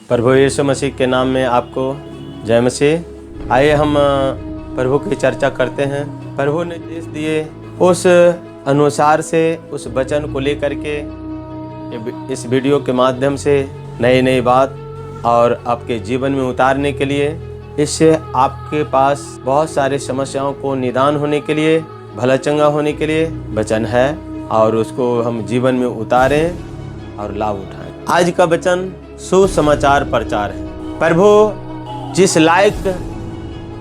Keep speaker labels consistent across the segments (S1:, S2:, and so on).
S1: प्रभु यीशु मसीह के नाम में आपको जय मसीह। आइए हम प्रभु की चर्चा करते हैं। प्रभु ने देश दिए उस अनुसार से उस वचन को लेकर के इस वीडियो के माध्यम से नई नई बात और आपके जीवन में उतारने के लिए, इससे आपके पास बहुत सारी समस्याओं को निदान होने के लिए, भला चंगा होने के लिए वचन है और उसको हम जीवन में उतारें और लाभ उठाएं। आज का वचन सुसमाचार प्रचार है। प्रभु जिस लायक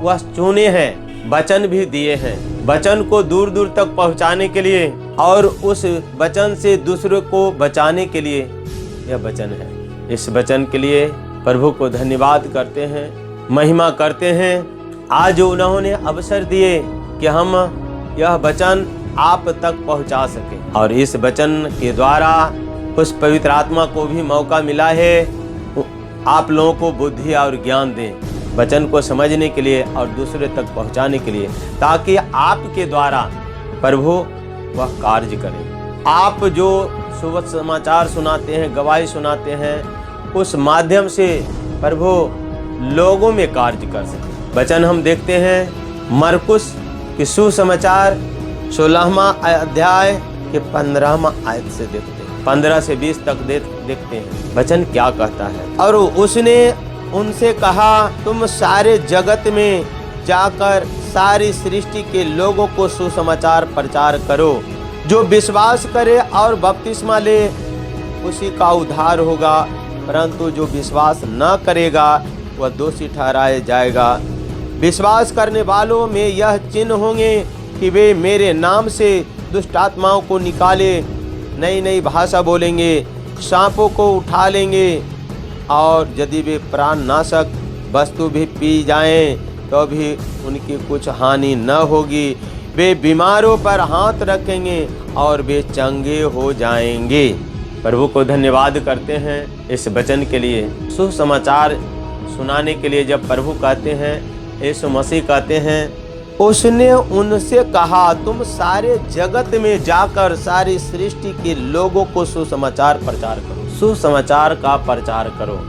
S1: वह चुने हैं, वचन भी दिए हैं, वचन को दूर दूर तक पहुंचाने के लिए और उस वचन से दूसरों को बचाने के लिए यह वचन है। इस वचन के लिए प्रभु को धन्यवाद करते हैं, महिमा करते हैं। आज उन्होंने अवसर दिए कि हम यह वचन आप तक पहुंचा सके और इस वचन के द्वारा उस पवित्र आत्मा को भी मौका मिला है आप लोगों को बुद्धि और ज्ञान दें वचन को समझने के लिए और दूसरे तक पहुंचाने के लिए, ताकि आपके द्वारा प्रभु वह कार्य करें। आप जो शुभ समाचार सुनाते हैं, गवाही सुनाते हैं, उस माध्यम से प्रभु लोगों में कार्य कर सके। वचन हम देखते हैं मरकुस के सुसमाचार 16वां अध्याय के 15वां आयत से देखते हैं, 15 से 20 तक देखते हैं वचन क्या कहता है। और उसने उनसे कहा, तुम सारे जगत में जाकर सारी सृष्टि के लोगों को सुसमाचार प्रचार करो। जो विश्वास करे और बपतिस्मा ले उसी का उद्धार होगा, परंतु जो विश्वास न करेगा वह दोषी ठहराया जाएगा। विश्वास करने वालों में यह चिन्ह होंगे कि वे मेरे नाम से दुष्ट आत्माओं को निकाले, नई नई भाषा बोलेंगे, सांपों को उठा लेंगे और यदि वे प्राणनाशक वस्तु भी पी जाएं तो भी उनकी कुछ हानि न होगी। वे बीमारों पर हाथ रखेंगे और वे चंगे हो जाएंगे। प्रभु को धन्यवाद करते हैं इस वचन के लिए। सुसमाचार सुनाने के लिए जब प्रभु कहते हैं, यीशु मसीह कहते हैं, उसने उनसे कहा, तुम सारे जगत में जाकर सारी सृष्टि के लोगों को सुसमाचार प्रचार करो। सुसमाचार का प्रचार करो।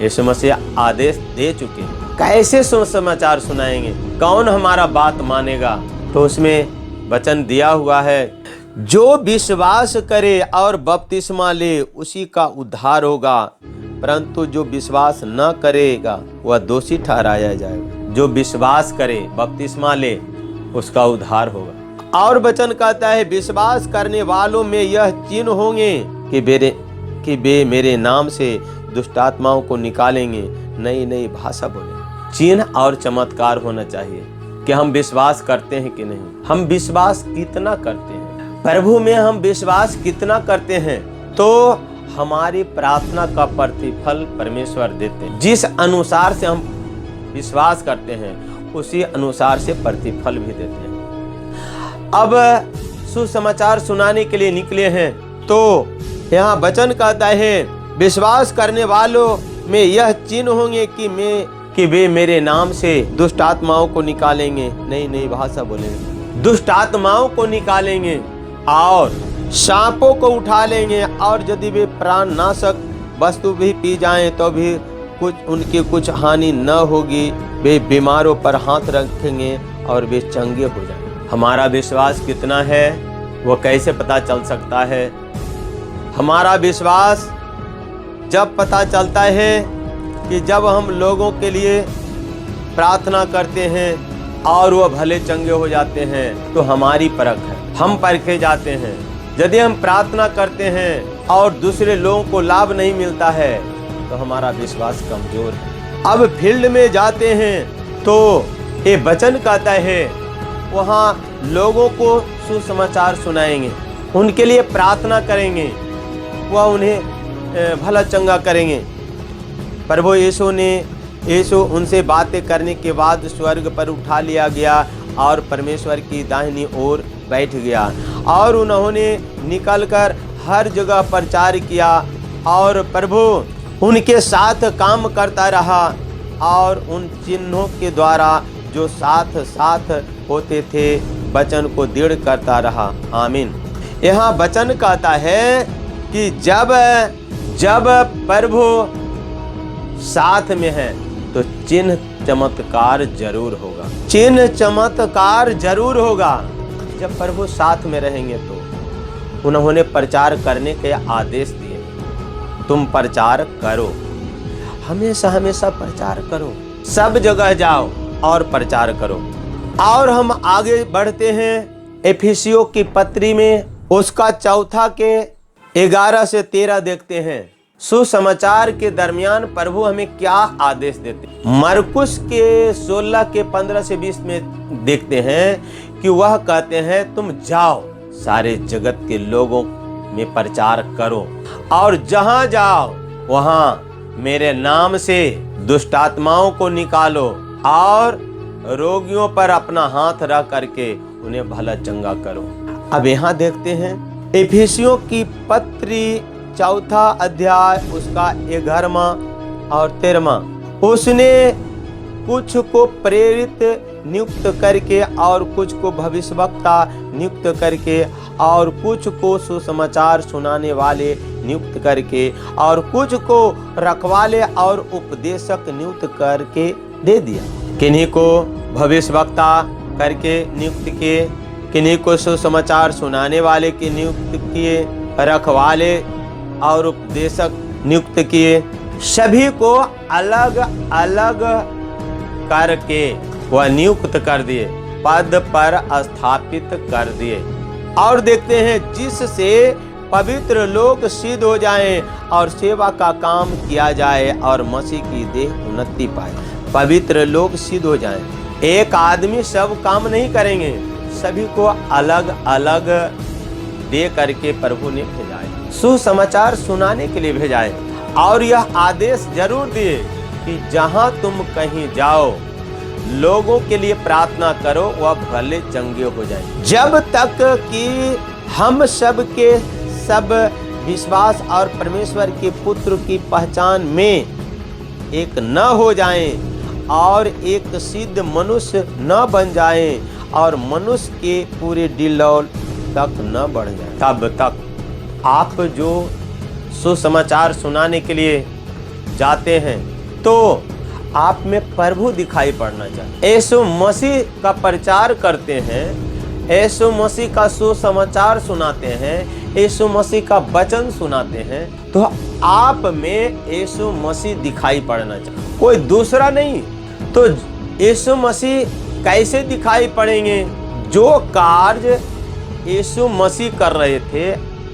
S1: यीशु मसीह आदेश दे चुके हैं। कैसे सुसमाचार सुनाएंगे? कौन हमारा बात मानेगा? तो उसमें वचन दिया हुआ है, जो विश्वास करे और बपतिस्मा ले उसी का उद्धार होगा, परंतु जो विश्वास न करेगा वह दोषी ठहराया जाएगा। जो विश्वास करे, बपतिस्मा ले, उसका उद्धार होगा। और वचन कहता है, विश्वास करने वालों में यह चिन्ह होंगे कि वे मेरे नाम से दुष्ट आत्माओं को निकालेंगे, नई नई भाषा बोलेंगे। चिन्ह और चमत्कार होना चाहिए कि हम विश्वास करते हैं कि नहीं। हम विश्वास कितना करते हैं, प्रभु में हम विश्वास कितना करते हैं, तो हमारी प्रार्थना का प्रतिफल परमेश्वर देते हैं। जिस अनुसार से हम विश्वास करते हैं उसी अनुसार से प्रतिफल भी देते हैं। अब सुसमाचार सुनाने के लिए निकले हैं, तो यहाँ वचन कहता है, विश्वास करने वालों में यह चिन्ह होंगे कि वे मेरे नाम से दुष्ट आत्माओं को निकालेंगे, नई नई भाषा बोलेंगे, दुष्ट आत्माओं को निकालेंगे और सांपों को उठा लेंगे, और यदि वे प्राणनाशक वस्तु भी पी जाएं तो भी उनकी कुछ हानि न होगी। वे बीमारों पर हाथ रखेंगे और वे चंगे हो जाएंगे। हमारा विश्वास कितना है वो कैसे पता चल सकता है? हमारा विश्वास जब पता चलता है कि जब हम लोगों के लिए प्रार्थना करते हैं और वो भले चंगे हो जाते हैं, तो हमारी परख है, हम परखे जाते हैं। यदि हम प्रार्थना करते हैं और दूसरे लोगों को लाभ नहीं मिलता है तो हमारा विश्वास कमजोर है। अब फील्ड में जाते हैं तो ये वचन कहता है, वहाँ लोगों को सुसमाचार सुनाएंगे, उनके लिए प्रार्थना करेंगे, वह उन्हें भला चंगा करेंगे। प्रभु यीशु उनसे बातें करने के बाद स्वर्ग पर उठा लिया गया और परमेश्वर की दाहिनी ओर बैठ गया, और उन्होंने निकलकर हर जगह प्रचार किया और प्रभु उनके साथ काम करता रहा और उन चिन्हों के द्वारा जो साथ साथ होते थे वचन को दृढ़ करता रहा। आमीन। यहाँ वचन कहता है कि जब प्रभु साथ में है तो चिन्ह चमत्कार जरूर होगा। चिन्ह चमत्कार जरूर होगा। जब प्रभु साथ में रहेंगे तो उन्होंने प्रचार करने के आदेश दिए, तुम प्रचार करो, हमेशा हमेशा प्रचार करो, सब जगह जाओ और प्रचार करो। और हम आगे बढ़ते हैं एफिसियों की पत्री में, उसका 4 के 11 से 13 देखते हैं। सुसमाचार के दरमियान प्रभु हमें क्या आदेश देते हैं। मरकुस के 16 के 15 से 20 में देखते हैं कि वह कहते हैं तुम जाओ सारे जगत के लोगों में प्रचार करो और जहां जाओ वहां मेरे नाम से दुष्ट आत्माओं को निकालो और रोगियों पर अपना हाथ रख करके उन्हें भला चंगा करो। अब यहाँ देखते हैं एफिसियों की पत्री 4 अध्याय उसका 11वां और 13वां। उसने कुछ को प्रेरित नियुक्त करके और कुछ को भविष्यवक्ता नियुक्त करके और कुछ को सुसमाचार सुनाने वाले नियुक्त करके और कुछ को रखवाले और उपदेशक नियुक्त करके दे दिया। किन्हीं को भविष्यवक्ता करके नियुक्त किए, किन्हीं को सुसमाचार सुनाने वाले के नियुक्त किए, रखवाले और उपदेशक नियुक्त किए। सभी को अलग अलग करके वह नियुक्त कर दिए, पद पर स्थापित कर दिए। और देखते हैं जिससे पवित्र लोग सिद्ध हो जाएं और सेवा का काम किया जाए और मसीह की देह उन्नति पाए। पवित्र लोग सिद्ध हो जाएं। एक आदमी सब काम नहीं करेंगे, सभी को अलग अलग दे करके प्रभु ने भेजा है, सुसमाचार सुनाने के लिए भेजा है। और यह आदेश जरूर दिए कि जहां तुम कहीं जाओ लोगों के लिए प्रार्थना करो, वह भले चंगे हो जाए। जब तक कि हम सब के सब विश्वास और परमेश्वर के पुत्र की पहचान में एक न हो जाएं और एक सिद्ध मनुष्य न बन जाएं और मनुष्य के पूरे डिलौल तक न बढ़ जाए, तब तक आप जो सुसमाचार सुनाने के लिए जाते हैं तो आप में प्रभु दिखाई पड़ना चाहिए। यीशु मसीह का प्रचार करते हैं, यीशु मसीह का सुसमाचार सुनाते हैं, यीशु मसीह का वचन सुनाते हैं, तो आप में यीशु मसीह दिखाई पड़ना चाहिए, कोई दूसरा नहीं। तो यीशु मसीह कैसे दिखाई पड़ेंगे? जो कार्य यीशु मसीह कर रहे थे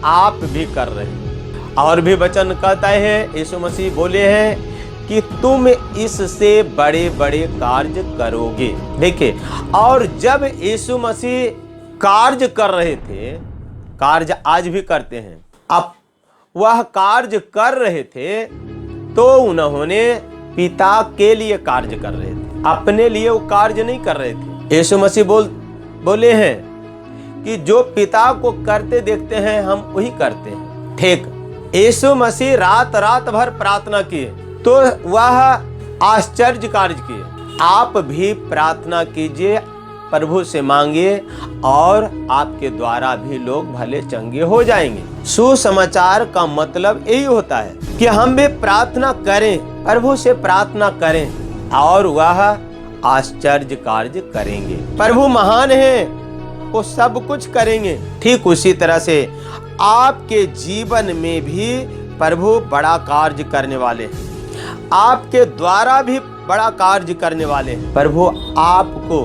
S1: आप भी कर रहे हैं। और भी वचन कहता है, यीशु मसीह बोले हैं कि तुम इससे बड़े बड़े कार्य करोगे। देखिए, और जब यीशु मसीह कार्य कर रहे थे, कार्य आज भी करते हैं, अब वह कार्य कर रहे थे तो उन्होंने पिता के लिए कार्य कर रहे थे, अपने लिए वो कार्य नहीं कर रहे थे। यीशु मसीह बोले हैं कि जो पिता को करते देखते हैं हम वही करते हैं। ठीक, यीशु मसीह रात रात भर प्रार्थना किए तो वह आश्चर्य कार्य किए। आप भी प्रार्थना कीजिए, प्रभु से मांगिए और आपके द्वारा भी लोग भले चंगे हो जाएंगे। सुसमाचार का मतलब यही होता है कि हम भी प्रार्थना करें, प्रभु से प्रार्थना करें और वह आश्चर्य कार्य करेंगे। प्रभु महान है, वो सब कुछ करेंगे। ठीक उसी तरह से आपके जीवन में भी प्रभु बड़ा कार्य करने वाले हैं, आपके द्वारा भी बड़ा कार्य करने वाले हैं। प्रभु आपको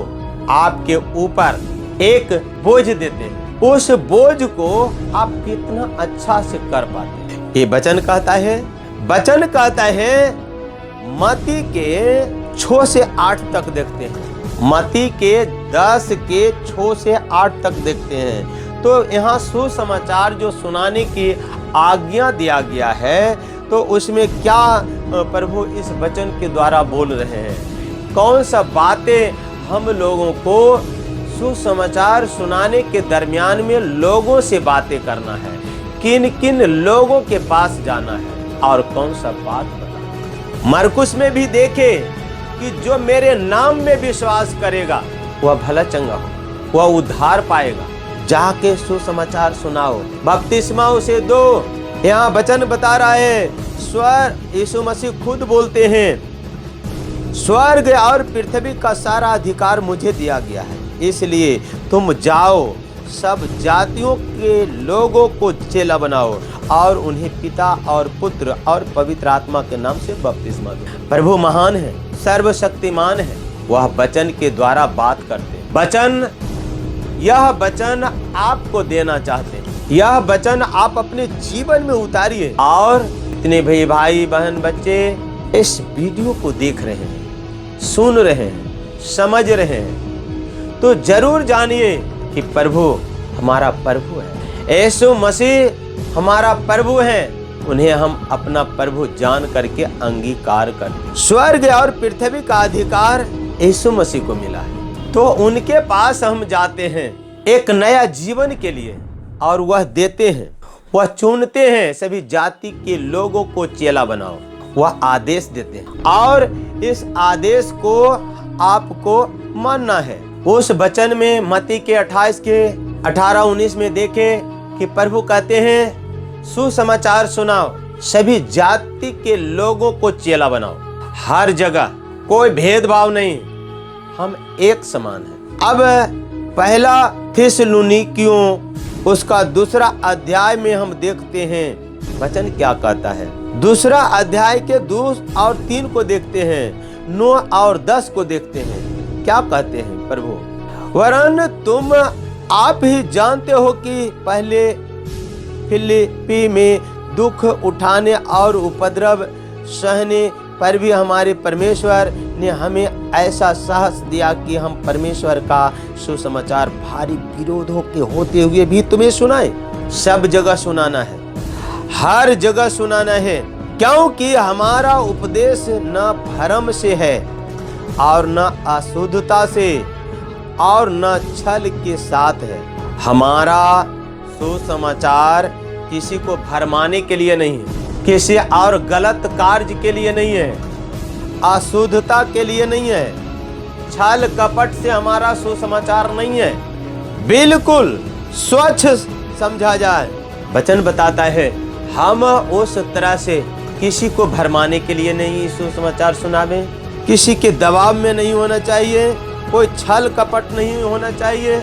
S1: आपके ऊपर एक बोझ देते हैं, उस बोझ को आप कितना अच्छा से कर पाते हैं। ये वचन कहता है मत्ती के 6 से 8 तक देखते हैं, मत्ती के 10 के 6 से 8 तक देखते हैं। तो यहाँ सुसमाचार जो सुनाने की आज्ञा दिया गया है, तो उसमें क्या प्रभु इस वचन के द्वारा बोल रहे हैं, कौन सा बातें हम लोगों को सुसमाचार सुनाने के दरमियान में लोगों से बातें करना है, किन किन लोगों के पास जाना है और कौन सा बात बताना। मरकुस में भी देखे कि जो मेरे नाम में विश्वास करेगा वह भला चंगा हो, वह उद्धार पाएगा। जाके सुसमाचार सुनाओ, बपतिस्मा उसे दो। यहाँ वचन बता रहा है यीशु मसीह खुद बोलते हैं, स्वर्ग और पृथ्वी का सारा अधिकार मुझे दिया गया है, इसलिए तुम जाओ, सब जातियों के लोगों को चेला बनाओ और उन्हें पिता और पुत्र और पवित्र आत्मा के नाम से बपतिस्मा दो। प्रभु महान है, सर्वशक्तिमान है, वह वचन के द्वारा बात करते हैं। यह वचन आपको देना चाहते हैं, यह वचन आप अपने जीवन में उतारिए। और इतने भाई बहन बच्चे इस वीडियो को देख रहे हैं, सुन रहे हैं, समझ रहे हैं, तो जरूर जानिए कि प्रभु हमारा प्रभु है, यीशु मसीह हमारा प्रभु है। उन्हें हम अपना प्रभु जान करके अंगीकार करते। स्वर्ग और पृथ्वी का अधिकार यीशु मसीह को मिला है, तो उनके पास हम जाते हैं एक नया जीवन के लिए, और वह देते हैं, वह चुनते हैं सभी जाति के लोगों को चेला बनाओ। वह आदेश देते हैं और इस आदेश को आपको मानना है। उस वचन में मत्ती के 28 के 18-19 में देखे कि प्रभु कहते हैं, सुसमाचार सुनाओ, सभी जाति के लोगों को चेला बनाओ। हर जगह कोई भेदभाव नहीं, हम एक समान हैं। अब पहला थिस्सलुनीकियों उसका 2 अध्याय में हम देखते हैं वचन क्या कहता है। 2 अध्याय के 2 और 3 को देखते हैं, 9 और 10 को देखते हैं। क्या कहते हैं प्रभु, वरन तुम आप ही जानते हो कि पहले फिलिप्पी में दुख उठाने और उपद्रव सहने पर भी हमारे परमेश्वर ने हमें ऐसा साहस दिया कि हम परमेश्वर का सुसमाचार भारी विरोधों के होते हुए भी तुम्हें सुनाए। सब जगह सुनाना है, हर जगह सुनाना है, क्योंकि हमारा उपदेश न भ्रम से है और न अशुद्धता से और न छल के साथ है। हमारा सुसमाचार किसी को भरमाने के लिए नहीं है, किसी और गलत कार्य के लिए नहीं है, अशुद्धता के लिए नहीं है, छल कपट से हमारा सुसमाचार नहीं है, बिल्कुल स्वच्छ समझा जाए। वचन बताता है हम उस तरह से किसी को भरमाने के लिए नहीं सुसमाचार सुनावे, किसी के दबाव में नहीं होना चाहिए, कोई छल कपट नहीं होना चाहिए,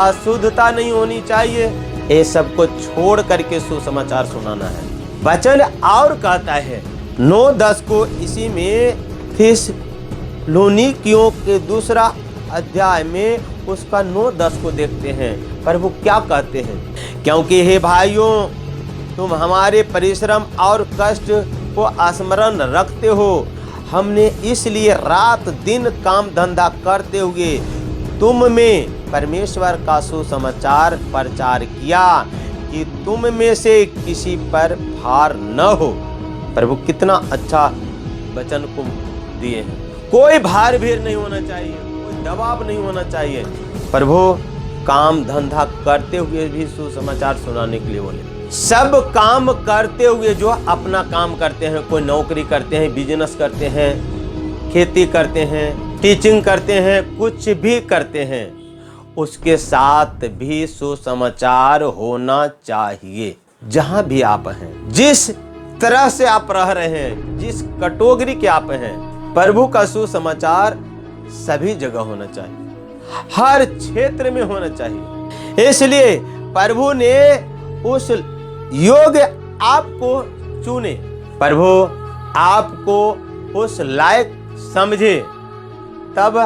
S1: अशुद्धता नहीं होनी चाहिए, ये सब को छोड़ करके सुसमाचार सुनाना है। वचन और कहता है 9-10 को, इसी में थिस्सलुनीकियों के 2 अध्याय में उसका 9-10 को देखते हैं। प्रभु क्या कहते हैं, क्योंकि हे भाइयों तुम हमारे परिश्रम और कष्ट को स्मरण रखते हो, हमने इसलिए रात दिन काम धंधा करते हुए तुम में परमेश्वर का सुसमाचार प्रचार किया कि तुम में से किसी पर भार न हो। प्रभु कितना अच्छा वचन को दिए हैं। कोई भार भीर नहीं होना चाहिए, कोई दबाव नहीं होना चाहिए। प्रभु काम धंधा करते हुए भी सुसमाचार सुनाने के लिए बोले। सब काम करते हुए, जो अपना काम करते हैं, कोई नौकरी करते हैं, बिजनेस करते हैं, खेती करते हैं, टीचिंग करते हैं, कुछ भी करते हैं, उसके साथ भी सुसमाचार होना चाहिए। जहां भी आप हैं, जिस तरह से आप रह रहे हैं, जिस कैटेगरी के आप हैं, प्रभु का सुसमाचार सभी जगह होना चाहिए, हर क्षेत्र में होना चाहिए। इसलिए प्रभु ने उस योग्य आपको चुने, प्रभु आपको उस लायक समझे, तब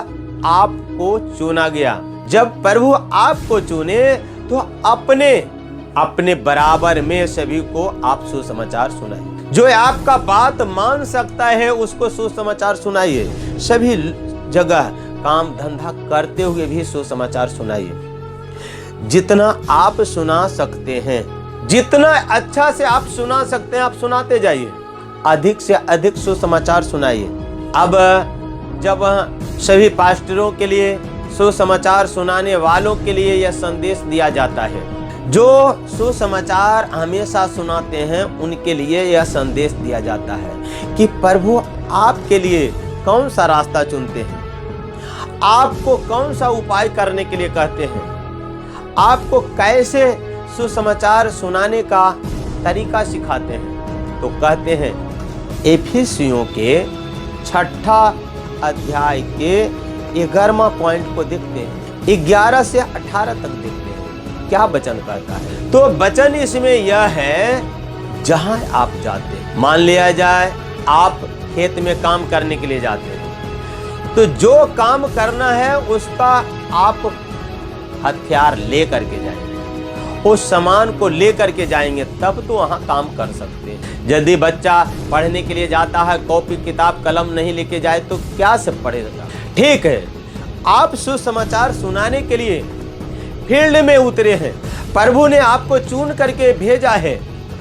S1: आपको चुना गया। जब प्रभु आपको चुने तो अपने बराबर में सभी को आप सुसमाचार सुनाइए। जो आपका बात मान सकता है उसको सुसमाचार सुनाइए। सभी जगह काम धंधा करते हुए भी सुसमाचार सुनाइए। जितना आप सुना सकते हैं, जितना अच्छा से आप सुना सकते हैं, आप सुनाते जाइए। अधिक से अधिक सुसमाचार सुनाइए। अब जब सभी पास्टरों के लिए, सुसमाचार सुनाने वालों के लिए यह संदेश दिया जाता है, जो सुसमाचार हमेशा सुनाते हैं उनके लिए यह संदेश दिया जाता है कि प्रभु आपके लिए कौन सा रास्ता चुनते हैं, आपको कौन सा उपाय करने के लिए कहते हैं, आपको कैसे सुसमाचार सुनाने का तरीका सिखाते हैं। तो कहते हैं एफिसियों के 6 अध्याय के 11वां पॉइंट को देखते हैं, 11 से 18 तक देखते हैं क्या वचन कहता है। तो वचन इसमें यह है, जहां आप जाते हैं, मान लिया जाए आप खेत में काम करने के लिए जाते हैं, तो जो काम करना है उसका आप हथियार ले करके जाएंगे, उस सामान को ले करके जाएंगे, तब तो वहां काम कर सकते हैं। यदि बच्चा पढ़ने के लिए जाता है, कॉपी किताब कलम नहीं लेके जाए तो क्या से पढ़ेगा। ठीक है, आप सुसमाचार सुनाने के लिए फील्ड में उतरे हैं, प्रभु ने आपको चुन करके भेजा है,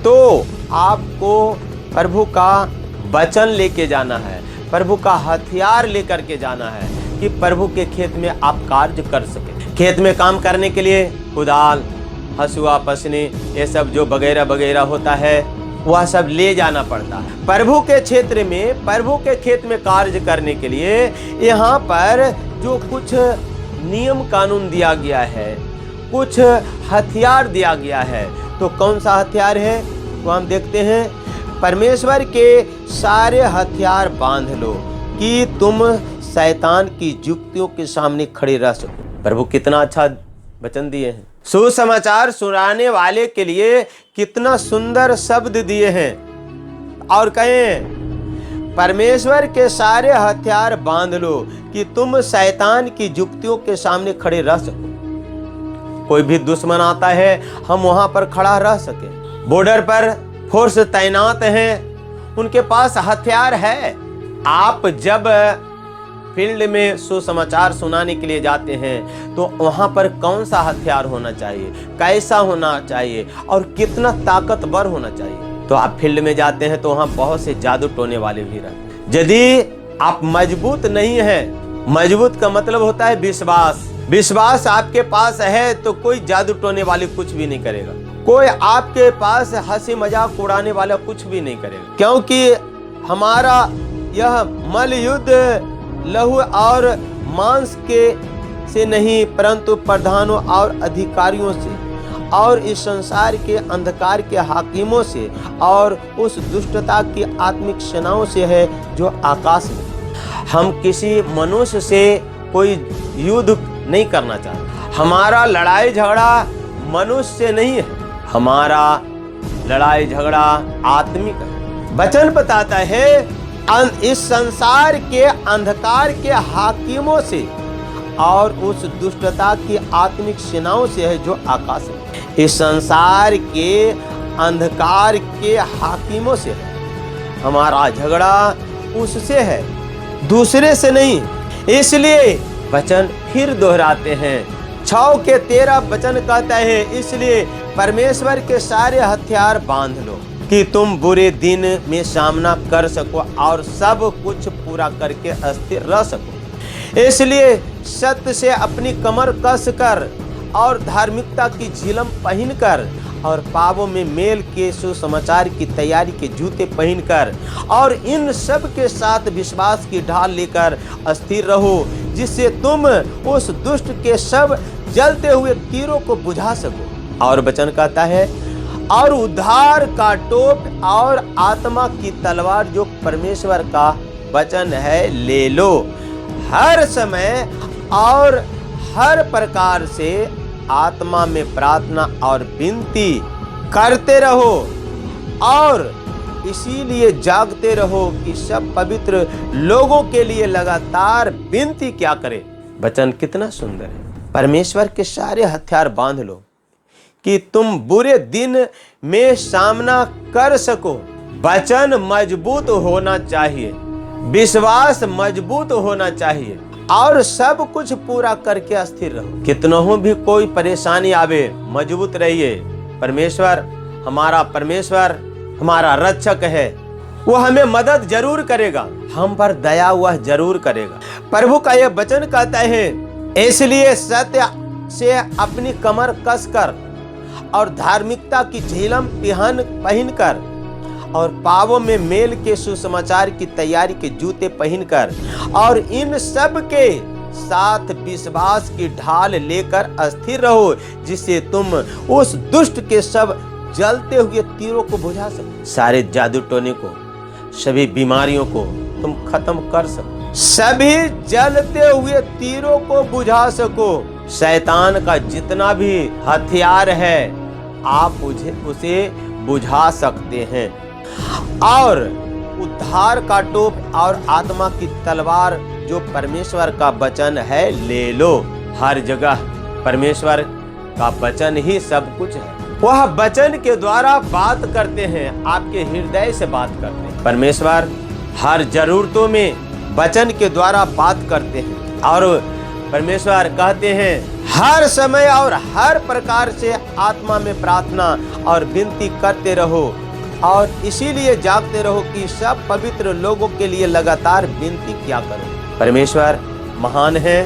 S1: तो आपको प्रभु का वचन लेके जाना है, प्रभु का हथियार लेकर के जाना है कि प्रभु के खेत में आप कार्य कर सके। खेत में काम करने के लिए कुदाल, हसुआ, पसनी, ये सब जो वगैरह वगैरह होता है वह सब ले जाना पड़ता है। प्रभु के क्षेत्र में, प्रभु के खेत में कार्य करने के लिए यहाँ पर जो कुछ नियम कानून दिया गया है, कुछ हथियार दिया गया है, तो कौन सा हथियार है तो हम देखते हैं। परमेश्वर के सारे हथियार बांध लो कि तुम शैतान की युक्तियों के सामने खड़े रह सको। प्रभु कितना अच्छा वचन दिए हैं, सुसमाचार सुनाने वाले के लिए कितना सुंदर शब्द दिए हैं। और कहें परमेश्वर के सारे हथियार बांध लो कि तुम शैतान की युक्तियों के सामने खड़े रह सको। कोई भी दुश्मन आता है, हम वहां पर खड़ा रह सके। बॉर्डर पर फोर्स तैनात हैं, उनके पास हथियार है। आप जब फील्ड में सुसमाचार सुनाने के लिए जाते हैं तो वहां पर कौन सा हथियार होना चाहिए, कैसा होना चाहिए और कितना ताकतवर होना चाहिए। तो आप फील्ड में जाते हैं तो वहां बहुत से जादू टोने वाले भी रहते हैं। यदि आप मजबूत नहीं है, मजबूत का मतलब होता है विश्वास, विश्वास आपके पास है तो कोई जादू टोने वाले कुछ भी नहीं करेगा, कोई आपके पास हंसी मजाक उड़ाने वाला कुछ भी नहीं करेगा। क्योंकि हमारा यह मल युद्ध लहू और मांस के से नहीं, परंतु प्रधानों और अधिकारियों से और इस संसार के अंधकार के हाकिमों से और उस दुष्टता की आत्मिक सेनाओं से है जो आकाश में। हम किसी मनुष्य से कोई युद्ध नहीं करना चाहते। हमारा लड़ाई झगड़ा मनुष्य से नहीं है, हमारा लड़ाई झगड़ा आत्मिक है। वचन बताता है इस संसार के अंधकार के हाकिमों से और उस दुष्टता की आत्मिक सेनाओं से है जो आकाश में। इस संसार के अंधकार के हाकिमों से है, हमारा झगड़ा उससे है, दूसरे से नहीं। इसलिए वचन फिर दोहराते हैं, 6 के 13 वचन कहता है, इसलिए परमेश्वर के सारे हथियार बांध लो कि तुम बुरे दिन में सामना कर सको और सब कुछ पूरा करके अस्थिर रह सको। इसलिए सत्य से अपनी कमर कस कर और धार्मिकता की झिलम पहनकर और पापों में मेल के सुसमाचार की तैयारी के जूते पहनकर और इन सब के साथ विश्वास की ढाल लेकर अस्थिर रहो, जिससे तुम उस दुष्ट के सब जलते हुए तीरों को बुझा सको। और वचन कहता है, और उद्धार का टोप और आत्मा की तलवार जो परमेश्वर का वचन है ले लो। हर समय और हर प्रकार से आत्मा में प्रार्थना और विनती करते रहो और इसीलिए जागते रहो कि सब पवित्र लोगों के लिए लगातार विनती क्या करें। वचन कितना सुंदर है। परमेश्वर के सारे हथियार बांध लो कि तुम बुरे दिन में सामना कर सको। वचन मजबूत होना चाहिए, विश्वास मजबूत होना चाहिए और सब कुछ पूरा करके अस्थिर रहो। कितनों भी कोई परेशानी आवे, मजबूत रहिए। परमेश्वर हमारा रक्षक है, वो हमें मदद जरूर करेगा, हम पर दया वह जरूर करेगा। प्रभु का यह वचन कहता है, इसलिए सत्य से अपनी कमर कसकर और धार्मिकता की झिलम पहनकर और पापों में मेल के सुसमाचार की तैयारी के जूते पहनकर और इन सब के साथ विश्वास की ढाल लेकर अस्थिर रहो, जिससे तुम उस दुष्ट के सब जलते हुए तीरों को बुझा सको, सारे जादू टोने को, सभी बीमारियों को तुम खत्म कर सको, सभी जलते हुए तीरों को बुझा सको। शैतान का जितना भी हथियार है आप उसे बुझा सकते हैं। और उद्धार का टोप और आत्मा की तलवार जो परमेश्वर का वचन है ले लो। हर जगह परमेश्वर का वचन ही सब कुछ है। वह वचन के द्वारा बात करते हैं, आपके हृदय से बात करते हैं। परमेश्वर हर जरूरतों में वचन के द्वारा बात करते हैं। और परमेश्वर कहते हैं हर समय और हर प्रकार से आत्मा में प्रार्थना और विनती करते रहो और इसीलिए जागते रहो कि सब पवित्र लोगों के लिए लगातार विनती किया करो। परमेश्वर महान है,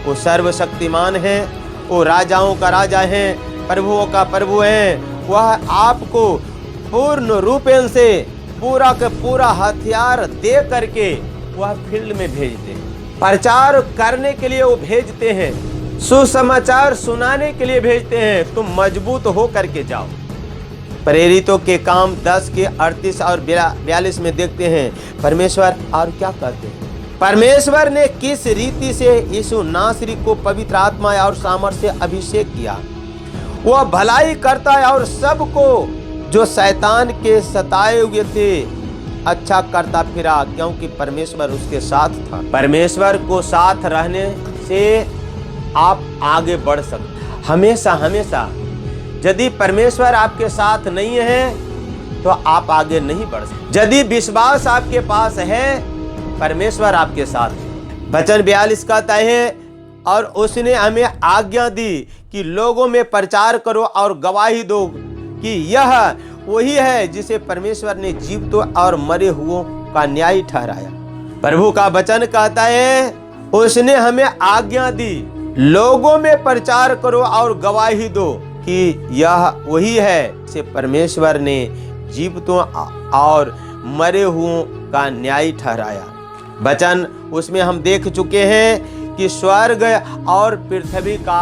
S1: वो सर्वशक्तिमान है, वो राजाओं का राजा है, प्रभुओं का प्रभु है। वह आपको पूर्ण रूपेण से पूरा का पूरा हथियार दे करके वह फील्ड में भेजते हैं। प्रचार करने के लिए वो भेजते हैं, सुसमाचार सुनाने के लिए भेजते हैं। तुम मजबूत हो करके जाओ। प्रेरितों के काम 10 के 38 और 42 में देखते हैं परमेश्वर और क्या कहते हैं। परमेश्वर ने किस रीति से यीशु नासरी को पवित्र आत्मा और सामर्थ से अभिषेक किया। वह भलाई करता है और सबको जो शैतान के सताए हुए थे अच्छा करता फिरा, क्योंकि परमेश्वर उसके साथ था। परमेश्वर को साथ रहने से आप आगे बढ़ सकते। हमेशा हमेशा यदि परमेश्वर आपके साथ नहीं है तो आप आगे नहीं बढ़ सकते। यदि विश्वास आपके पास है परमेश्वर आपके साथ है। वचन 42 कहता है और उसने हमें आज्ञा दी कि लोगों में प्रचार करो और गवाही दो कि यह वही है जिसे परमेश्वर ने जीवितों और मरे हुओं का न्याय ठहराया। प्रभु का वचन कहता है उसने हमें आज्ञा दी लोगों में प्रचार करो और गवाही दो कि यह वही है जिसे परमेश्वर ने जीवितों और मरे हुओं का न्याय ठहराया। वचन उसमें हम देख चुके हैं कि स्वर्ग और पृथ्वी का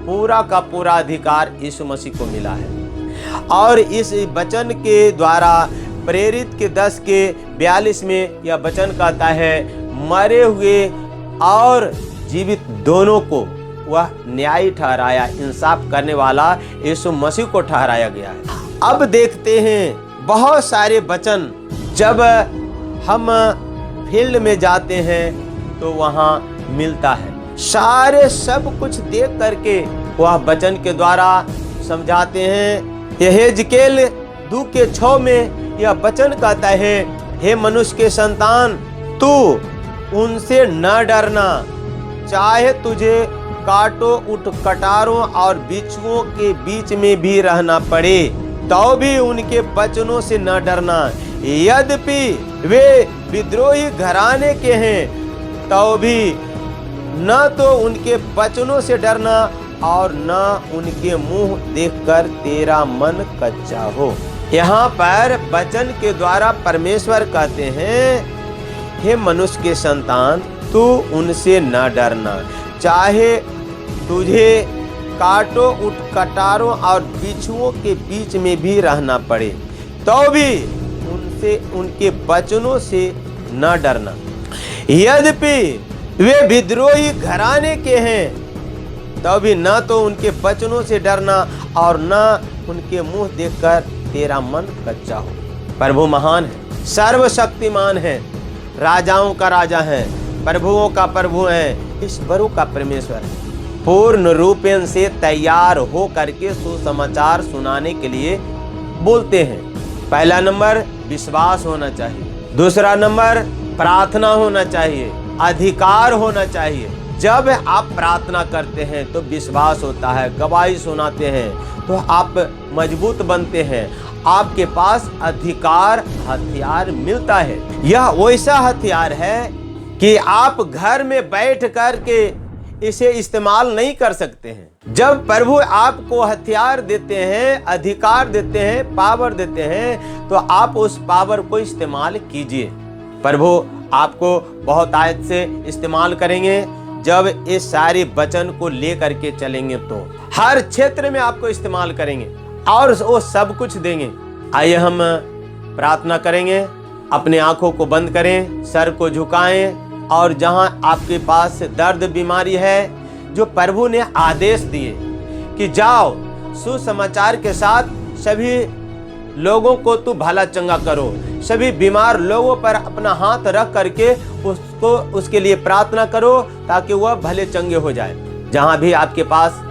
S1: पूरा अधिकार यीशु मसीह को मिला है। और इस वचन के द्वारा प्रेरित के 10 के 42 में यह वचन कहता है मरे हुए और जीवित दोनों को वह न्याय ठहराया। इंसाफ करने वाला यीशु मसीह को ठहराया गया है। अब देखते हैं बहुत सारे वचन जब हम फील्ड में जाते हैं तो वहाँ मिलता है। सारे सब कुछ देख करके वह वचन के द्वारा समझाते हैं। यहेजकेल 2 के 6 में यह वचन कहता है हे मनुष्य के संतान तू उनसे न डरना, चाहे तुझे काटो उठ कटारों और बिच्छुओं के बीच में भी रहना पड़े तो भी उनके वचनों से न डरना। यद्यपि वे विद्रोही घराने के हैं तो भी न तो उनके वचनों से डरना और न उनके मुंह देखकर तेरा मन कच्चा हो। यहाँ पर वचन के द्वारा परमेश्वर कहते हैं हे मनुष्य के संतान तू उनसे न डरना, चाहे तुझे काटो उठ कटारों और बिच्छुओं के बीच में भी रहना पड़े तो भी उनसे उनके वचनों से न डरना। यद्यपि वे विद्रोही घराने के हैं तो भी न तो उनके वचनों से डरना और न उनके मुंह देखकर तेरा मन कच्चा हो। प्रभु महान है, सर्वशक्तिमान है, राजाओं का राजा है, प्रभुओं का प्रभु है, ईश्वरों का परमेश्वर है। पूर्ण रूपेण से तैयार हो करके सुसमाचार सुनाने के लिए बोलते हैं। पहला नंबर विश्वास होना चाहिए, दूसरा नंबर प्रार्थना होना चाहिए, अधिकार होना चाहिए। जब आप प्रार्थना करते हैं तो विश्वास होता है, गवाही सुनाते हैं तो आप मजबूत बनते हैं, आपके पास अधिकार हथियार मिलता है। यह वैसा हथियार है कि आप घर में बैठ कर के इसे इस्तेमाल नहीं कर सकते हैं। जब प्रभु आपको हथियार देते हैं, अधिकार देते हैं, पावर देते हैं तो आप उस पावर को इस्तेमाल कीजिए। प्रभु आपको बहुत आयत से इस्तेमाल करेंगे जब इस सारे वचन को ले करके चलेंगे तो हर क्षेत्र में आपको इस्तेमाल करेंगे। और वो सब कुछ देंगे। आइए हम प्रार्थना करेंगे। अपने आंखों को बंद करें, सर को झुकाएं और जहां आपके पास दर्द बीमारी है, जो प्रभु ने आदेश दिए कि जाओ सुसमाचार के साथ सभी लोगों को तू भला चंगा करो, सभी बीमार लोगों पर अपना हाथ रख करके उसके लिए प्रार्थना करो ताकि वह भले चंगे हो जाए। जहां भी आपके पास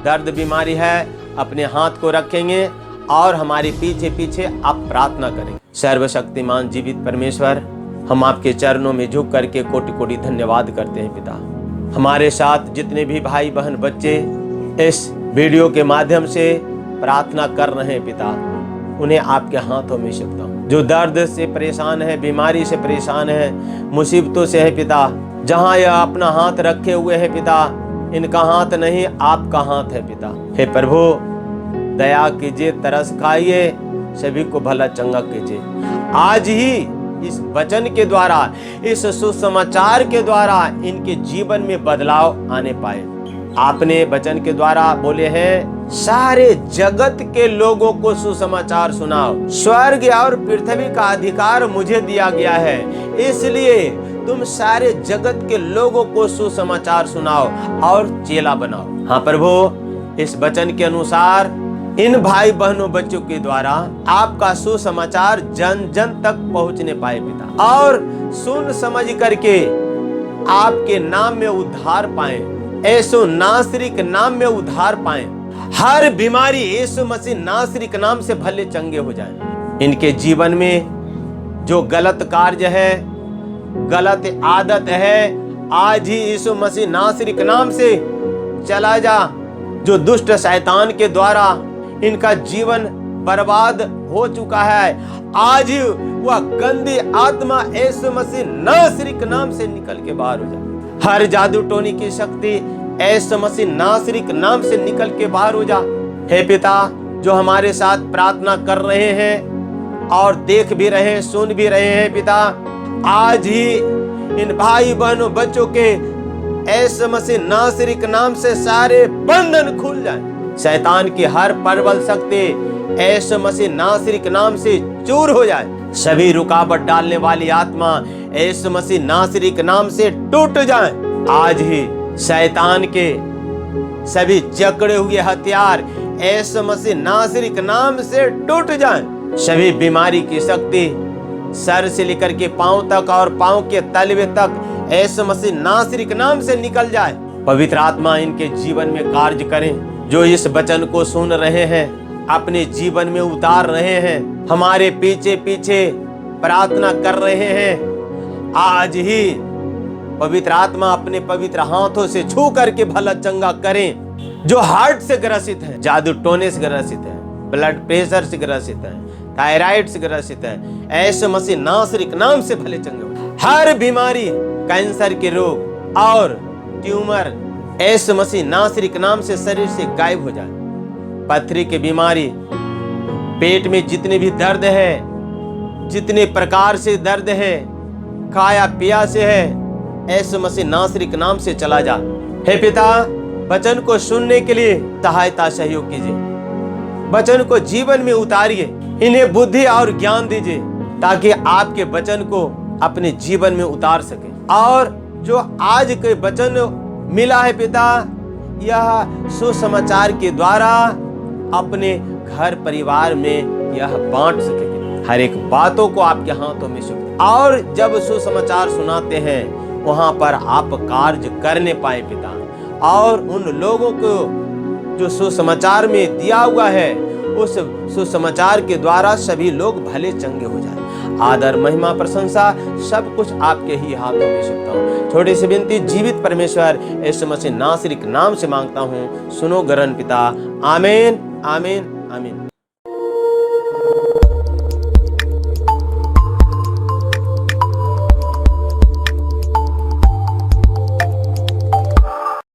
S1: दर्द बीमारी है, अपने हाथ को रखेंगे और हमारे पीछे पीछे आप प्रार्थना करेंगे। सर्वशक्तिमान जीवित परमेश्वर, हम आपके चरणों में झुक करके कोटि कोटि धन्यवाद करते हैं पिता। हमारे साथ जितने भी भाई बहन बच्चे इस वीडियो के माध्यम से प्रार्थना कर रहे हैं पिता, उन्हें आपके हाथों में सौंपता हूं। जो दर्द से परेशान है, बीमारी से परेशान है, मुसीबतों से है पिता, जहां यह अपना हाथ रखे हुए है पिता, इनका हाथ नहीं आपका हाथ है पिता। हे प्रभु, दया कीजिए, तरस खाइए, सभी को भला चंगा कीजिए। आज ही इस वचन के द्वारा, इस सुसमाचार के द्वारा इनके जीवन में बदलाव आने पाए। आपने वचन के द्वारा बोले हैं, सारे जगत के लोगों को सुसमाचार सुनाओ। स्वर्ग और पृथ्वी का अधिकार मुझे दिया गया है, इसलिए तुम सारे जगत के लोगों को सुसमाचार सुनाओ और चेला बनाओ। हाँ प्रभु, इस वचन के अनुसार इन भाई बहनों बच्चों के द्वारा आपका सुसमाचार जन जन तक पहुंचने पाए पिता, और सुन समझ करके आपके नाम में उद्धार पाए, यीशु नासरी के नाम में उद्धार पाए। हर बीमारी यीशु मसीह नासरी के नाम से भले चंगे हो जाएं। इनके जीवन में जो गलत कार्य है, गलत आदत है, आज ही यीशु मसीह नासरी के नाम से चला जा। जो दुष्ट शैतान के द्वारा इनका जीवन बर्बाद हो चुका है, आज ही वह गंदी आत्मा यीशु मसीह नासरी के नाम से निकल के बाहर हो जाए। हर जादू टोनी की शक्ति यीशु मसीह नासरी के नाम से निकल के बाहर हो जा। हे पिता, जो हमारे साथ प्रार्थना कर रहे हैं और देख भी रहे हैं, सुन भी रहे हैं पिता, आज ही इन भाई बहनों बच्चों के यीशु मसीह नासरी के नाम से सारे बंधन खुल जाए। शैतान की हर प्रबल शक्ति यीशु मसीह नासरी के नाम से चूर हो जाए। सभी रुकावट डालने वाली आत्मा यीशु मसीह नासरी के नाम से टूट जाए। आज ही शैतान के सभी जकड़े हुए हथियार यीशु मसीह नासरी के नाम से टूट जाएं। सभी बीमारी की शक्ति सर से लेकर के पांव तक और पांव के तलवे तक यीशु मसीह नासरी के नाम से निकल जाए। पवित्र आत्मा इनके जीवन में कार्य करें। जो इस वचन को सुन रहे हैं, अपने जीवन में उतार रहे हैं, हमारे पीछे पीछे प्रार्थना कर रहे हैं, आज ही पवित्र आत्मा अपने पवित्र हाथों से छू करके भला चंगा करें। जो हार्ट से ग्रसित है, जादू टोने से ग्रसित है, ब्लड प्रेशर से ग्रसित है, थायराइड से ग्रसित है, यीशु मसीह नासरी के नाम से भले चंगे हो। हर बीमारी, कैंसर के रोग और ट्यूमर यीशु मसीह नासरी के नाम से शरीर से गायब हो जाए। पथरी की बीमारी, पेट में जितने भी दर्द है, जितने प्रकार से दर्द है, खाया पिया से है, यीशु मसीह नासरी के नाम से चला जा। हे पिता, वचन को सुनने के लिए सहायता सहयोग कीजिए, वचन को जीवन में उतारिए, इन्हें बुद्धि और ज्ञान दीजिए ताकि आपके वचन को अपने जीवन में उतार सके। और जो आज के वचन मिला है पिता, यह सुसमाचार के द्वारा अपने घर परिवार में यह बांट सके। हर एक बातों को आपके हाथों में सौंप, और जब सुसमाचार सुनाते हैं वहां पर आप कार्य करने पाए पिता, और उन लोगों को जो सुसमाचार में दिया हुआ है, उस सुसमाचार के द्वारा सभी लोग भले चंगे हो जाए। आदर, महिमा, प्रशंसा सब कुछ आपके ही हाथों में सौंपता हूँ। छोटी सी विनती जीवित परमेश्वर यीशु मसीह नासरी के नाम से मांगता हूँ, सुनो ग्रहण पिता। आमीन, आमीन, आमीन।